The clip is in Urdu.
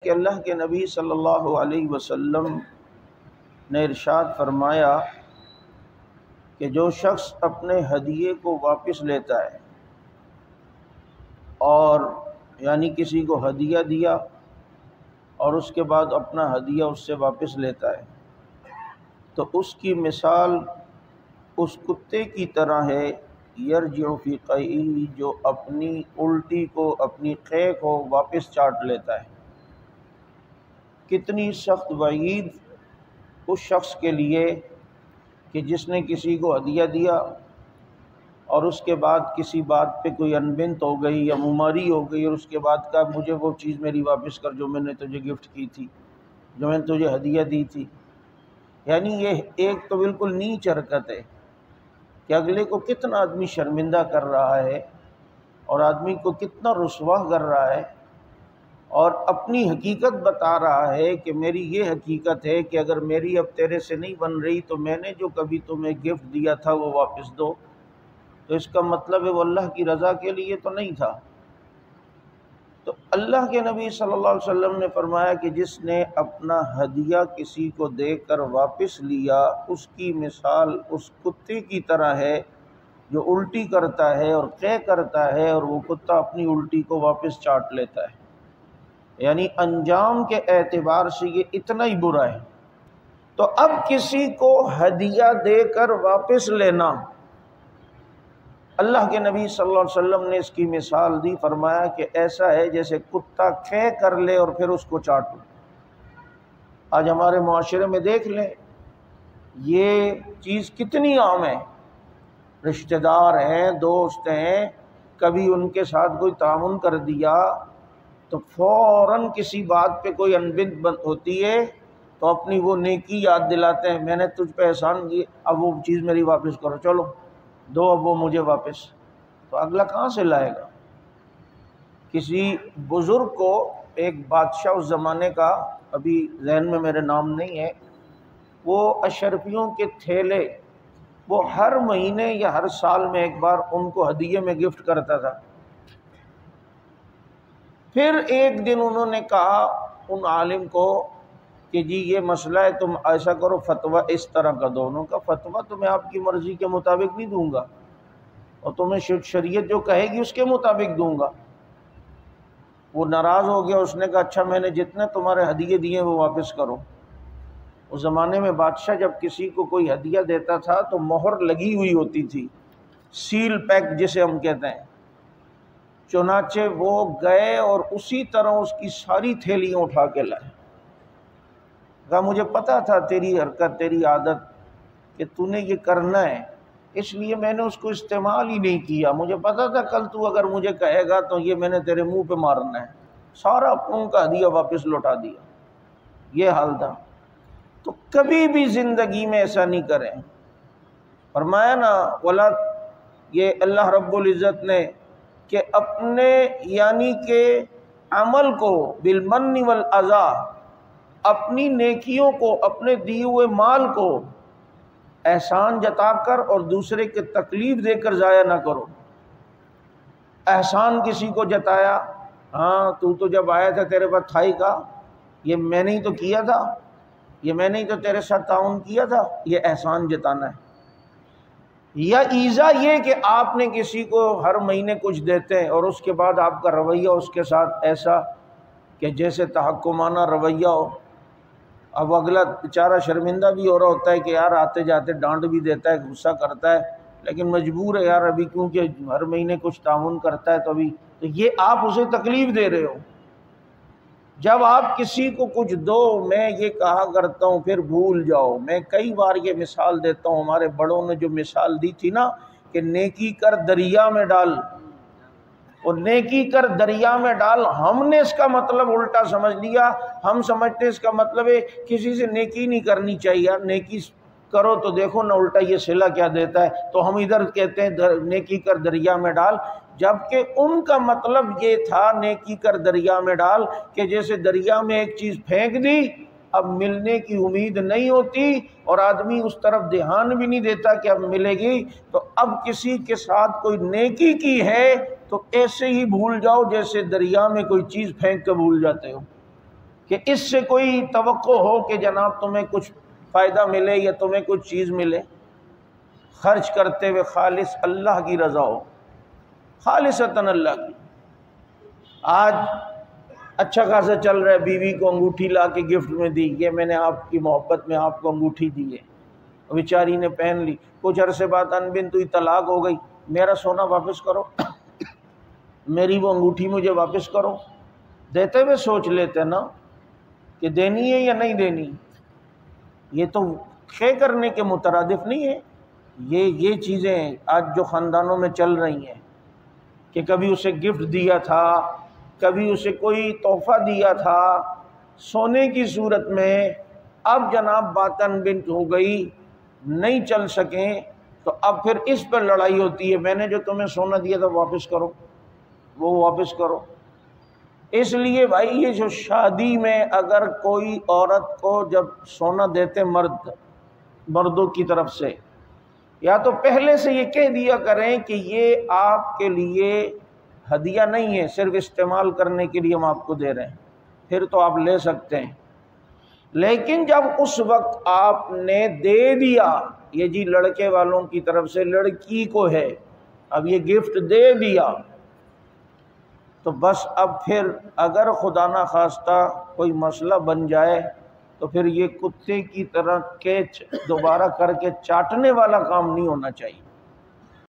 کہ اللہ کے نبی صلی اللہ علیہ وسلم نے ارشاد فرمایا کہ جو شخص اپنے ہدیے کو واپس لیتا ہے اور یعنی کسی کو ہدیہ دیا اور اس کے بعد اپنا ہدیہ اس سے واپس لیتا ہے تو اس کی مثال اس کتے کی طرح ہے یرجع فی قیئہ، جو اپنی الٹی کو، اپنی قے کو واپس چاٹ لیتا ہے۔ کتنی سخت وعید اس شخص کے لیے کہ جس نے کسی کو ہدیہ دیا اور اس کے بعد کسی بات پہ کوئی انبنت ہو گئی یا مماری ہو گئی اور اس کے بعد کہا مجھے وہ چیز میری واپس کر جو میں نے تجھے گفٹ کی تھی، جو میں نے تجھے ہدیہ دی تھی۔ یعنی یہ ایک تو بالکل نیچ حرکت ہے کہ اگلے کو کتنا آدمی شرمندہ کر رہا ہے اور آدمی کو کتنا رسوا کر رہا ہے اور اپنی حقیقت بتا رہا ہے کہ میری یہ حقیقت ہے کہ اگر میری اب تیرے سے نہیں بن رہی تو میں نے جو کبھی تمہیں گفٹ دیا تھا وہ واپس دو۔ تو اس کا مطلب ہے وہ اللہ کی رضا کے لیے تو نہیں تھا۔ تو اللہ کے نبی صلی اللہ علیہ وسلم نے فرمایا کہ جس نے اپنا ہدیہ کسی کو دے کر واپس لیا اس کی مثال اس کتے کی طرح ہے جو الٹی کرتا ہے اور قے کرتا ہے اور وہ کتا اپنی الٹی کو واپس چاٹ لیتا ہے۔ یعنی انجام کے اعتبار سے یہ اتنا ہی برا ہے۔ تو اب کسی کو ہدیہ دے کر واپس لینا، اللہ کے نبی صلی اللہ علیہ وسلم نے اس کی مثال دی، فرمایا کہ ایسا ہے جیسے کتا قے کر لے اور پھر اس کو چاٹو۔ آج ہمارے معاشرے میں دیکھ لیں یہ چیز کتنی عام ہے، رشتہ دار ہیں، دوست ہیں، کبھی ان کے ساتھ کوئی تعاون کر دیا تو فوراً کسی بات پہ کوئی انبنت ہوتی ہے تو اپنی وہ نیکی یاد دلاتے ہیں، میں نے تجھ پہ احسان کیے اب وہ چیز میری واپس کرو، چلو دو اب وہ مجھے واپس۔ تو اگلا کہاں سے لائے گا؟ کسی بزرگ کو ایک بادشاہ اس زمانے کا، ابھی ذہن میں میرے نام نہیں ہے، وہ اشرفیوں کے تھیلے وہ ہر مہینے یا ہر سال میں ایک بار ان کو ہدیے میں گفٹ کرتا تھا۔ پھر ایک دن انہوں نے کہا ان عالم کو کہ جی یہ مسئلہ ہے، تم ایسا کرو فتویٰ اس طرح کا دو۔ انہوں نے کہا فتویٰ تو میں آپ کی مرضی کے مطابق نہیں دوں گا اور تمہیں شریعت جو کہے گی اس کے مطابق دوں گا۔ وہ ناراض ہو گیا، اس نے کہا اچھا میں نے جتنے تمہارے ہدیے دیے وہ واپس کرو۔ اس زمانے میں بادشاہ جب کسی کو کوئی ہدیہ دیتا تھا تو مہر لگی ہوئی ہوتی تھی، سیل پیک جسے ہم کہتے ہیں۔ چنانچہ وہ گئے اور اسی طرح اس کی ساری تھیلیاں اٹھا کے لائے۔ کہا مجھے پتا تھا تیری حرکت، تیری عادت کہ تو نے یہ کرنا ہے، اس لیے میں نے اس کو استعمال ہی نہیں کیا۔ مجھے پتا تھا کل تو اگر مجھے کہے گا تو یہ میں نے تیرے منہ پہ مارنا ہے۔ سارا ان کا ہدیہ واپس لوٹا دیا۔ یہ حال تھا۔ تو کبھی بھی زندگی میں ایسا نہیں کریں۔ فرمایا نا ولا، یہ اللہ رب العزت نے کہ اپنے یعنی کہ عمل کو بالمن والاذی، اپنی نیکیوں کو، اپنے دیے ہوئے مال کو احسان جتا کر اور دوسرے کے تکلیف دے کر ضائع نہ کرو۔ احسان کسی کو جتایا، ہاں تو جب آیا تھا تیرے پاس تھا ہی کا، یہ میں نے ہی تو کیا تھا، یہ میں نے ہی تو تیرے ساتھ تعاون کیا تھا، یہ احسان جتانا ہے۔ یا ایذا یہ کہ آپ نے کسی کو ہر مہینے کچھ دیتے ہیں اور اس کے بعد آپ کا رویہ اس کے ساتھ ایسا کہ جیسے تحکمانہ رویہ ہو۔ اب اگلا بیچارہ شرمندہ بھی ہو رہا ہوتا ہے کہ یار آتے جاتے ڈانٹ بھی دیتا ہے، غصہ کرتا ہے، لیکن مجبور ہے یار ابھی کیونکہ ہر مہینے کچھ تعاون کرتا ہے تو ابھی، تو یہ آپ اسے تکلیف دے رہے ہو۔ جب آپ کسی کو کچھ دو، میں یہ کہا کرتا ہوں پھر بھول جاؤ، میں کئی بار یہ مثال دیتا ہوں، ہمارے بڑوں نے جو مثال دی تھی نا کہ نیکی کر دریا میں ڈال، اور نیکی کر دریا میں ڈال، ہم نے اس کا مطلب الٹا سمجھ لیا۔ ہم سمجھتے اس کا مطلب ہے کسی سے نیکی نہیں کرنی چاہیے، یار نیکی کرو تو دیکھو نہ الٹا یہ صلہ کیا دیتا ہے، تو ہم ادھر کہتے ہیں نیکی کر دریا میں ڈال، جبکہ ان کا مطلب یہ تھا نیکی کر دریا میں ڈال کہ جیسے دریا میں ایک چیز پھینک دی، اب ملنے کی امید نہیں ہوتی اور آدمی اس طرف دھیان بھی نہیں دیتا کہ اب ملے گی، تو اب کسی کے ساتھ کوئی نیکی کی ہے تو ایسے ہی بھول جاؤ جیسے دریا میں کوئی چیز پھینک کے بھول جاتے ہو کہ اس سے کوئی توقع ہو کہ جناب تمہیں کچھ فائدہ ملے یا تمہیں کچھ چیز ملے، خرچ کرتے ہوئے خالص اللہ کی رضا ہو، خالصتاً اللہ کی۔ آج اچھا خاصا چل رہا ہے، بیوی کو انگوٹھی لا کے گفٹ میں دی، یہ میں نے آپ کی محبت میں آپ کو انگوٹھی دی ہے، بیچاری نے پہن لی، کچھ عرصے بعد انبن تو طلاق ہو گئی، میرا سونا واپس کرو، میری وہ انگوٹھی مجھے واپس کرو۔ دیتے ہوئے سوچ لیتے نا کہ دینی ہے یا نہیں دینی، یہ تو خے کرنے کے مترادف نہیں ہے۔ یہ چیزیں آج جو خاندانوں میں چل رہی ہیں کہ کبھی اسے گفٹ دیا تھا، کبھی اسے کوئی تحفہ دیا تھا سونے کی صورت میں، اب جناب باتن بنت ہو گئی، نہیں چل سکیں، تو اب پھر اس پر لڑائی ہوتی ہے، میں نے جو تمہیں سونا دیا تھا واپس کرو، وہ واپس کرو۔ اس لیے بھائی یہ جو شادی میں اگر کوئی عورت کو جب سونا دیتے مردوں کی طرف سے، یا تو پہلے سے یہ کہہ دیا کریں کہ یہ آپ کے لیے ہدیہ نہیں ہے، صرف استعمال کرنے کے لیے ہم آپ کو دے رہے ہیں، پھر تو آپ لے سکتے ہیں۔ لیکن جب اس وقت آپ نے دے دیا، یہ جی لڑکے والوں کی طرف سے لڑکی کو ہے، اب یہ گفٹ دے دیا، تو بس اب پھر اگر خدا نہ خواستہ کوئی مسئلہ بن جائے تو پھر یہ کتے کی طرح کیچ دوبارہ کر کے چاٹنے والا کام نہیں ہونا چاہیے۔